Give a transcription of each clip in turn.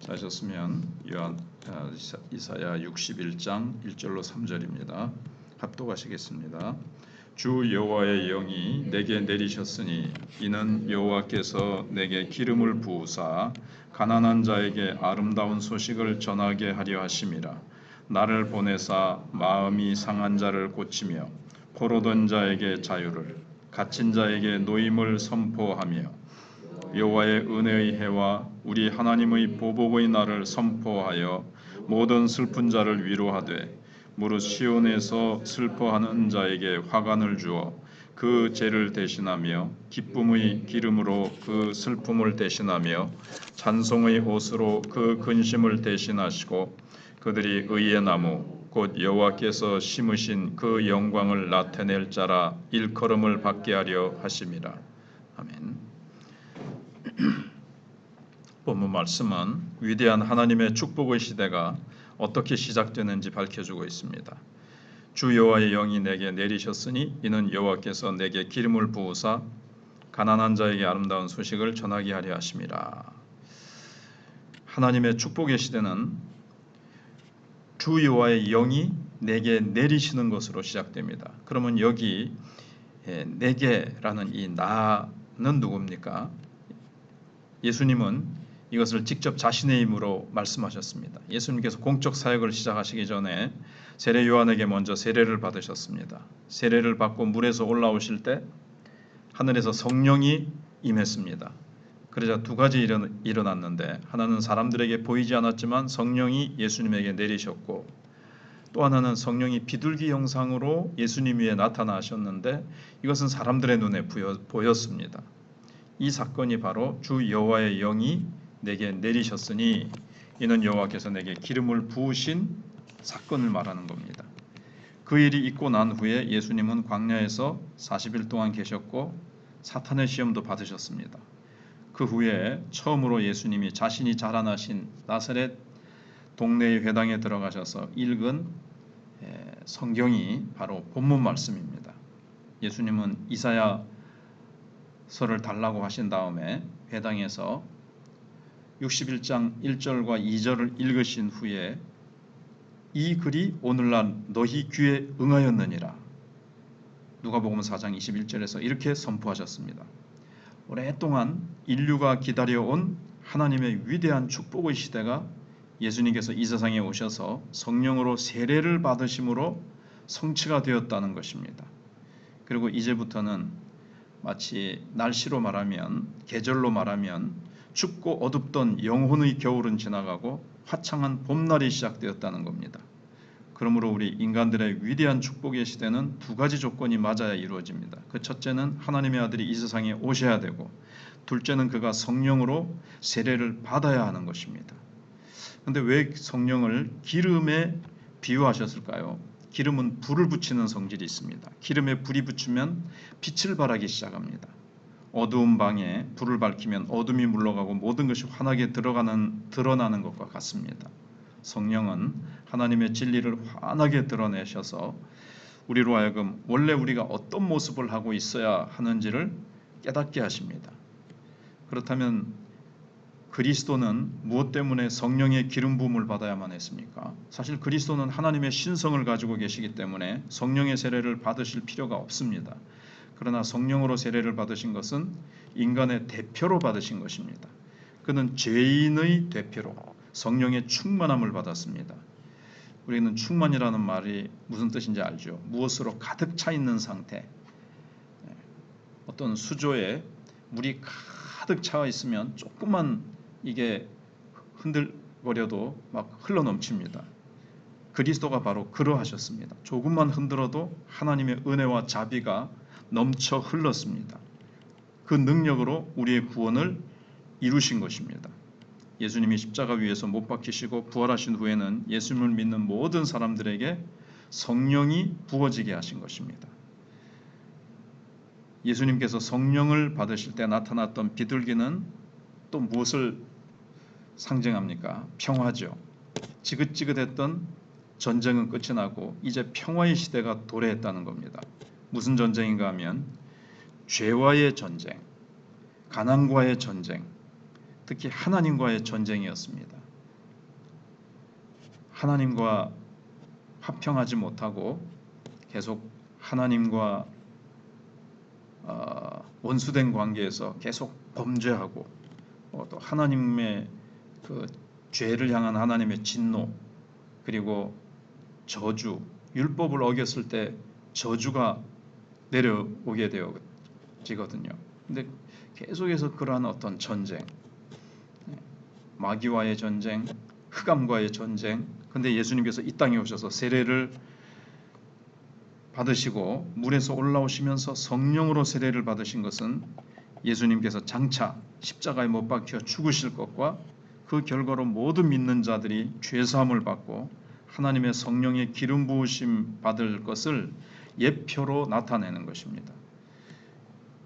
하셨으면 이사야 61장 1절로 3절입니다. 합독하시겠습니다. 주 여호와의 영이 내게 내리셨으니 이는 여호와께서 내게 기름을 부으사 가난한 자에게 아름다운 소식을 전하게 하려 하심이라. 나를 보내사 마음이 상한 자를 고치며 포로된 자에게 자유를, 갇힌 자에게 노임을 선포하며 여호와의 은혜의 해와 우리 하나님의 보복의 날을 선포하여 모든 슬픈 자를 위로하되 무릇 시온에서 슬퍼하는 자에게 화관을 주어 그 죄를 대신하며 기쁨의 기름으로 그 슬픔을 대신하며 찬송의 옷으로 그 근심을 대신하시고 그들이 의의 나무 곧 여호와께서 심으신 그 영광을 나타낼 자라 일컬음을 받게 하려 하심이라. 아멘. 본문 말씀은 위대한 하나님의 축복의 시대가 어떻게 시작되는지 밝혀주고 있습니다. 주 여호와의 영이 내게 내리셨으니 이는 여호와께서 내게 기름을 부으사 가난한 자에게 아름다운 소식을 전하게 하려 하심이라. 하나님의 축복의 시대는 주 여호와의 영이 내게 내리시는 것으로 시작됩니다. 그러면 여기 내게라는 이 나는 누굽니까? 예수님은 이것을 직접 자신의 힘으로 말씀하셨습니다. 예수님께서 공적 사역을 시작하시기 전에 세례 요한에게 먼저 세례를 받으셨습니다. 세례를 받고 물에서 올라오실 때 하늘에서 성령이 임했습니다. 그러자 두 가지 일어났는데 하나는 사람들에게 보이지 않았지만 성령이 예수님에게 내리셨고 또 하나는 성령이 비둘기 형상으로 예수님 위에 나타나셨는데 이것은 사람들의 눈에 보였습니다. 이 사건이 바로 주 여호와의 영이 내게 내리셨으니 이는 여호와께서 내게 기름을 부으신 사건을 말하는 겁니다. 그 일이 있고 난 후에 예수님은 광야에서 40일 동안 계셨고 사탄의 시험도 받으셨습니다. 그 후에 처음으로 예수님이 자신이 자라나신 나사렛 동네의 회당에 들어가셔서 읽은 성경이 바로 본문 말씀입니다. 예수님은 이사야서를 달라고 하신 다음에 회당에서 61장 1절과 2절을 읽으신 후에 이 글이 오늘날 너희 귀에 응하였느니라. 누가복음 4장 21절에서 이렇게 선포하셨습니다. 오랫동안 인류가 기다려온 하나님의 위대한 축복의 시대가 예수님께서 이 세상에 오셔서 성령으로 세례를 받으심으로 성취가 되었다는 것입니다. 그리고 이제부터는 마치 날씨로 말하면 계절로 말하면 춥고 어둡던 영혼의 겨울은 지나가고 화창한 봄날이 시작되었다는 겁니다. 그러므로 우리 인간들의 위대한 축복의 시대는 두 가지 조건이 맞아야 이루어집니다. 그 첫째는 하나님의 아들이 이 세상에 오셔야 되고 둘째는 그가 성령으로 세례를 받아야 하는 것입니다. 그런데 왜 성령을 기름에 비유하셨을까요? 기름은 불을 붙이는 성질이 있습니다. 기름에 불이 붙으면 빛을 발하기 시작합니다. 어두운 방에 불을 밝히면 어둠이 물러가고 모든 것이 환하게 드러나는 것과 같습니다. 성령은 하나님의 진리를 환하게 드러내셔서 우리로 하여금 원래 우리가 어떤 모습을 하고 있어야 하는지를 깨닫게 하십니다. 그렇다면 그리스도는 무엇 때문에 성령의 기름 부음을 받아야만 했습니까? 사실 그리스도는 하나님의 신성을 가지고 계시기 때문에 성령의 세례를 받으실 필요가 없습니다. 그러나 성령으로 세례를 받으신 것은 인간의 대표로 받으신 것입니다. 그는 죄인의 대표로 성령의 충만함을 받았습니다. 우리는 충만이라는 말이 무슨 뜻인지 알죠? 무엇으로 가득 차 있는 상태. 어떤 수조에 물이 가득 차 있으면 조금만 이게 흔들거려도 막 흘러넘칩니다. 그리스도가 바로 그러하셨습니다. 조금만 흔들어도 하나님의 은혜와 자비가 넘쳐 흘렀습니다. 그 능력으로 우리의 구원을 이루신 것입니다. 예수님이 십자가 위에서 못 박히시고 부활하신 후에는 예수님을 믿는 모든 사람들에게 성령이 부어지게 하신 것입니다. 예수님께서 성령을 받으실 때 나타났던 비둘기는 또 무엇을 상징합니까? 평화죠. 지긋지긋했던 전쟁은 끝이 나고 이제 평화의 시대가 도래했다는 겁니다. 무슨 전쟁인가 하면 죄와의 전쟁, 가난과의 전쟁, 특히 하나님과의 전쟁이었습니다. 하나님과 화평하지 못하고 계속 하나님과 원수된 관계에서 계속 범죄하고 또 하나님의 그 죄를 향한 하나님의 진노, 그리고 저주, 율법을 어겼을 때 저주가 내려오게 되어지거든요. 근데 계속해서 그러한 어떤 전쟁, 마귀와의 전쟁, 흑암과의 전쟁. 근데 예수님께서 이 땅에 오셔서 세례를 받으시고 물에서 올라오시면서 성령으로 세례를 받으신 것은 예수님께서 장차 십자가에 못 박혀 죽으실 것과 그 결과로 모든 믿는 자들이 죄사함을 받고 하나님의 성령의 기름 부으심 받을 것을 예표로 나타내는 것입니다.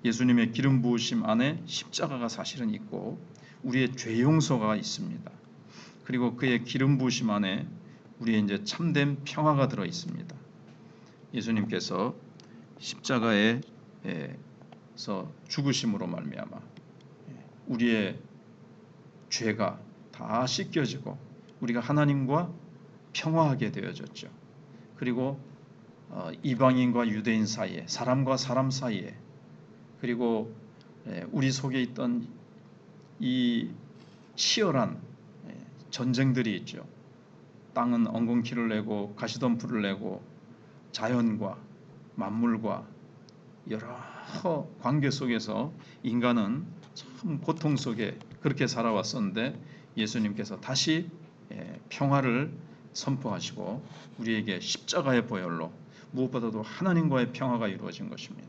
예수님의 기름 부으심 안에 십자가가 사실은 있고 우리의 죄 용서가 있습니다. 그리고 그의 기름 부으심 안에 우리의 이제 참된 평화가 들어 있습니다. 예수님께서 십자가에서 죽으심으로 말미암아 우리의 죄가 다 씻겨지고 우리가 하나님과 평화하게 되어졌죠. 그리고 이방인과 유대인 사이에, 사람과 사람 사이에, 그리고 우리 속에 있던 이 치열한 전쟁들이 있죠. 땅은 엉겅퀴를 내고 가시덤불을 내고 자연과 만물과 여러 관계 속에서 인간은 참 고통 속에 그렇게 살아왔었는데 예수님께서 다시 평화를 선포하시고 우리에게 십자가의 보혈로 무엇보다도 하나님과의 평화가 이루어진 것입니다.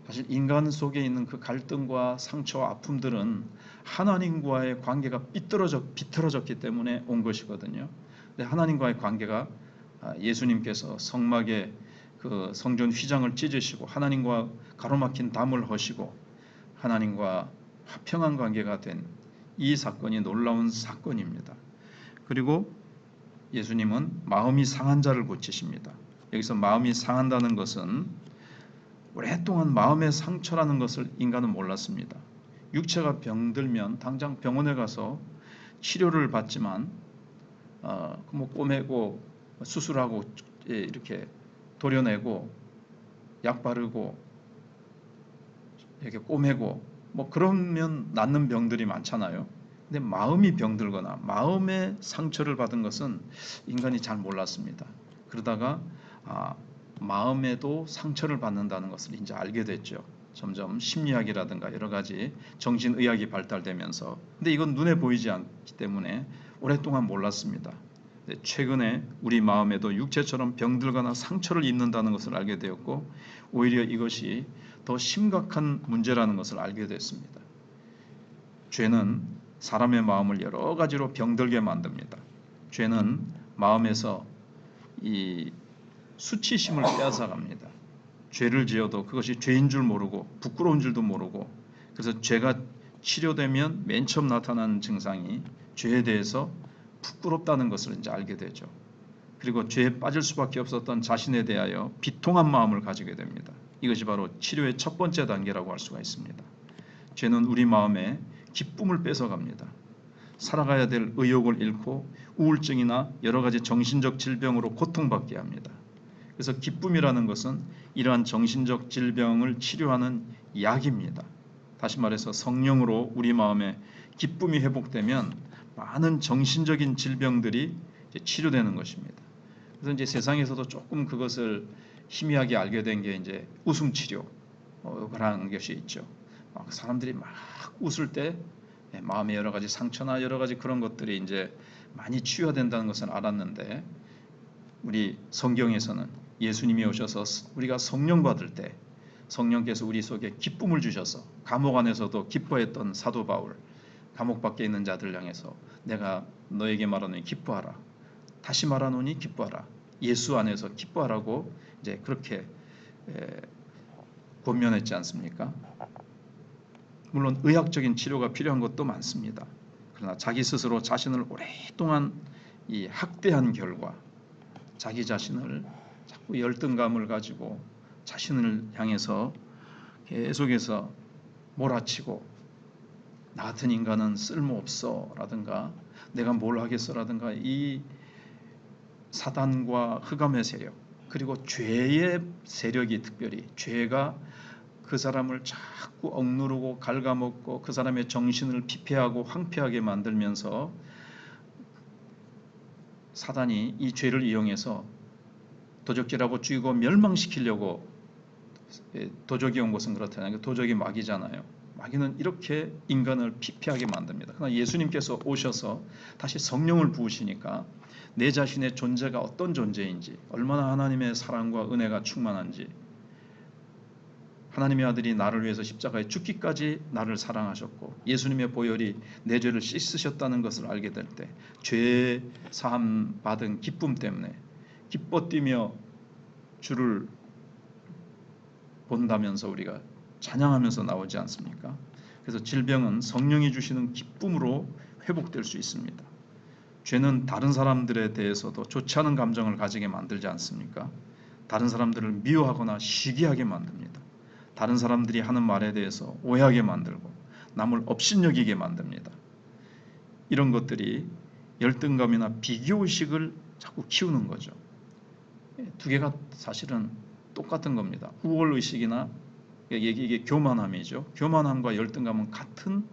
사실 인간 속에 있는 그 갈등과 상처와 아픔들은 하나님과의 관계가 비틀어졌기 때문에 온 것이거든요. 근데 하나님과의 관계가 예수님께서 성막에 그 성전 휘장을 찢으시고 하나님과 가로막힌 담을 허시고 하나님과 화평한 관계가 된 이 사건이 놀라운 사건입니다. 그리고 예수님은 마음이 상한 자를 고치십니다. 여기서 마음이 상한다는 것은 오랫동안 마음의 상처라는 것을 인간은 몰랐습니다. 육체가 병들면 당장 병원에 가서 치료를 받지만 뭐 꼬매고 수술하고 이렇게 도려내고 약 바르고 이렇게 꼬매고 뭐 그러면 낫는 병들이 많잖아요. 근데 마음이 병들거나 마음의 상처를 받은 것은 인간이 잘 몰랐습니다. 그러다가 마음에도 상처를 받는다는 것을 이제 알게 됐죠. 점점 심리학이라든가 여러 가지 정신의학이 발달되면서. 근데 이건 눈에 보이지 않기 때문에 오랫동안 몰랐습니다. 최근에 우리 마음에도 육체처럼 병들거나 상처를 입는다는 것을 알게 되었고 오히려 이것이 더 심각한 문제라는 것을 알게 됐습니다. 죄는 사람의 마음을 여러 가지로 병들게 만듭니다. 죄는 마음에서 이 수치심을 빼앗아갑니다. 죄를 지어도 그것이 죄인 줄 모르고 부끄러운 줄도 모르고, 그래서 죄가 치료되면 맨 처음 나타나는 증상이 죄에 대해서 부끄럽다는 것을 이제 알게 되죠. 그리고 죄에 빠질 수밖에 없었던 자신에 대하여 비통한 마음을 가지게 됩니다. 이것이 바로 치료의 첫 번째 단계라고 할 수가 있습니다. 죄는 우리 마음에 기쁨을 뺏어갑니다. 살아가야 될 의욕을 잃고 우울증이나 여러 가지 정신적 질병으로 고통받게 합니다. 그래서 기쁨이라는 것은 이러한 정신적 질병을 치료하는 약입니다. 다시 말해서 성령으로 우리 마음에 기쁨이 회복되면 많은 정신적인 질병들이 이제 치료되는 것입니다. 그래서 이제 세상에서도 조금 그것을 희미하게 알게 된 게 이제 웃음 치료라는 것이 있죠. 막 사람들이 막 웃을 때 마음의 여러 가지 상처나 여러 가지 그런 것들이 이제 많이 치유된다는 것은 알았는데, 우리 성경에서는 예수님이 오셔서 우리가 성령 받을 때 성령께서 우리 속에 기쁨을 주셔서 감옥 안에서도 기뻐했던 사도 바울, 감옥 밖에 있는 자들 향해서 내가 너에게 말하노니 기뻐하라, 다시 말하노니 기뻐하라, 예수 안에서 기뻐하라고 이제 그렇게 권면했지 않습니까? 물론 의학적인 치료가 필요한 것도 많습니다. 그러나 자기 스스로 자신을 오랫동안 이 학대한 결과 자기 자신을 자꾸 열등감을 가지고 자신을 향해서 계속해서 몰아치고 나 같은 인간은 쓸모없어 라든가 내가 뭘 하겠어 라든가 이 사단과 흑암의 세력, 그리고 죄의 세력이 특별히 죄가 그 사람을 자꾸 억누르고 갉아먹고 그 사람의 정신을 피폐하고 황폐하게 만들면서 사단이 이 죄를 이용해서 도적질하고 죽이고 멸망시키려고, 도적이 온 것은 그렇잖아요. 도적이 마귀잖아요. 마귀는 이렇게 인간을 피폐하게 만듭니다. 그러나 예수님께서 오셔서 다시 성령을 부으시니까 내 자신의 존재가 어떤 존재인지, 얼마나 하나님의 사랑과 은혜가 충만한지, 하나님의 아들이 나를 위해서 십자가에 죽기까지 나를 사랑하셨고 예수님의 보혈이 내 죄를 씻으셨다는 것을 알게 될 때 죄 사함 받은 기쁨 때문에 기뻐 뛰며 주를 본다면서 우리가 찬양하면서 나오지 않습니까? 그래서 질병은 성령이 주시는 기쁨으로 회복될 수 있습니다. 죄는 다른 사람들에 대해서도 좋지 않은 감정을 가지게 만들지 않습니까? 다른 사람들을 미워하거나 시기하게 만듭니다. 다른 사람들이 하는 말에 대해서 오해하게 만들고 남을 업신여기게 만듭니다. 이런 것들이 열등감이나 비교의식을 자꾸 키우는 거죠. 두 개가 사실은 똑같은 겁니다. 우월의식이나 이게 교만함이죠. 교만함과 열등감은 같은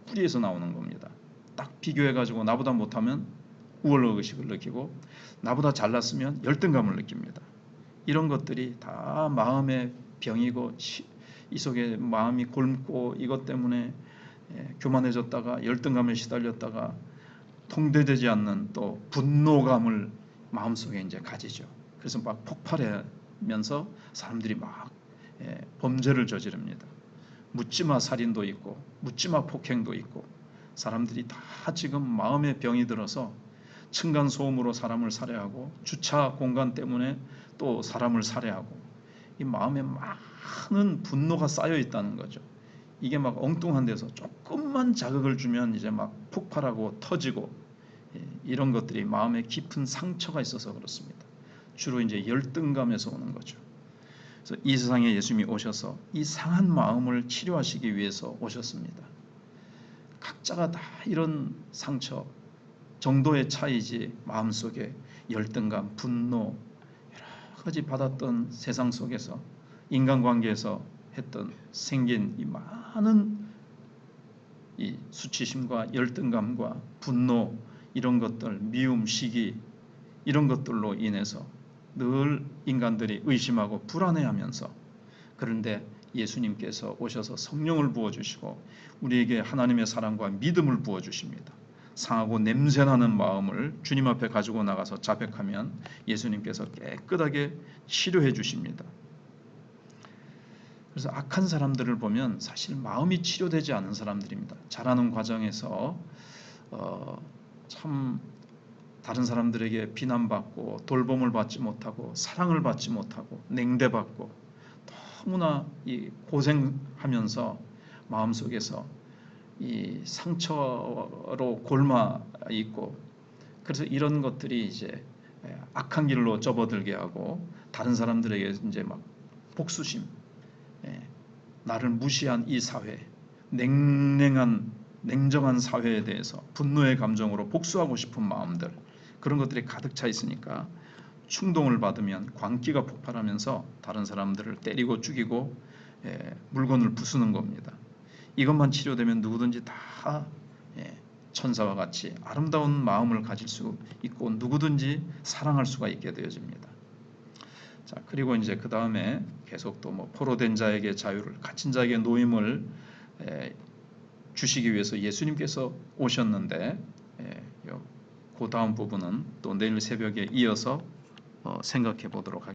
뿌리에서 나오는 겁니다. 딱 비교해가지고 나보다 못하면 우월의식을 느끼고 나보다 잘났으면 열등감을 느낍니다. 이런 것들이 다 마음의 병이고 이 속에 마음이 곪고 이것 때문에 교만해졌다가 열등감에 시달렸다가 통제되지 않는 또 분노감을 마음속에 이제 가지죠. 그래서 막 폭발하면서 사람들이 막 범죄를 저지릅니다. 묻지마 살인도 있고 묻지마 폭행도 있고 사람들이 다 지금 마음의 병이 들어서 층간 소음으로 사람을 살해하고 주차 공간 때문에 또 사람을 살해하고 이 마음에 많은 분노가 쌓여 있다는 거죠. 이게 막 엉뚱한 데서 조금만 자극을 주면 이제 막 폭발하고 터지고 이런 것들이 마음에 깊은 상처가 있어서 그렇습니다. 주로 이제 열등감에서 오는 거죠. 그래서 이 세상에 예수님이 오셔서 이 상한 마음을 치료하시기 위해서 오셨습니다. 각자가 다 이런 상처 정도의 차이지 마음속에 열등감, 분노 여러 가지 받았던 세상 속에서 인간관계에서 생긴 이 많은 이 수치심과 열등감과 분노 이런 것들, 미움, 시기 이런 것들로 인해서 늘 인간들이 의심하고 불안해하면서, 그런데 예수님께서 오셔서 성령을 부어주시고 우리에게 하나님의 사랑과 믿음을 부어주십니다. 상하고 냄새나는 마음을 주님 앞에 가지고 나가서 자백하면 예수님께서 깨끗하게 치료해 주십니다. 그래서 악한 사람들을 보면 사실 마음이 치료되지 않은 사람들입니다. 자라는 과정에서 참 다른 사람들에게 비난받고 돌봄을 받지 못하고 사랑을 받지 못하고 냉대받고 너무나 이 고생하면서 마음속에서 이 상처로 골마 있고, 그래서 이런 것들이 이제 악한 길로 접어들게 하고 다른 사람들에게 이제 막 복수심, 나를 무시한 이 사회, 냉정한 사회에 대해서 분노의 감정으로 복수하고 싶은 마음들, 그런 것들이 가득 차 있으니까 충동을 받으면 광기가 폭발하면서 다른 사람들을 때리고 죽이고 물건을 부수는 겁니다. 이것만 치료되면 누구든지 다 천사와 같이 아름다운 마음을 가질 수 있고 누구든지 사랑할 수가 있게 되어집니다. 자, 그리고 이제 그 다음에 계속 또 뭐 포로된 자에게 자유를, 갇힌 자에게 노임을 주시기 위해서 예수님께서 오셨는데, 그 다음 부분은 또 내일 새벽에 이어서 생각해 보도록 하겠습니다.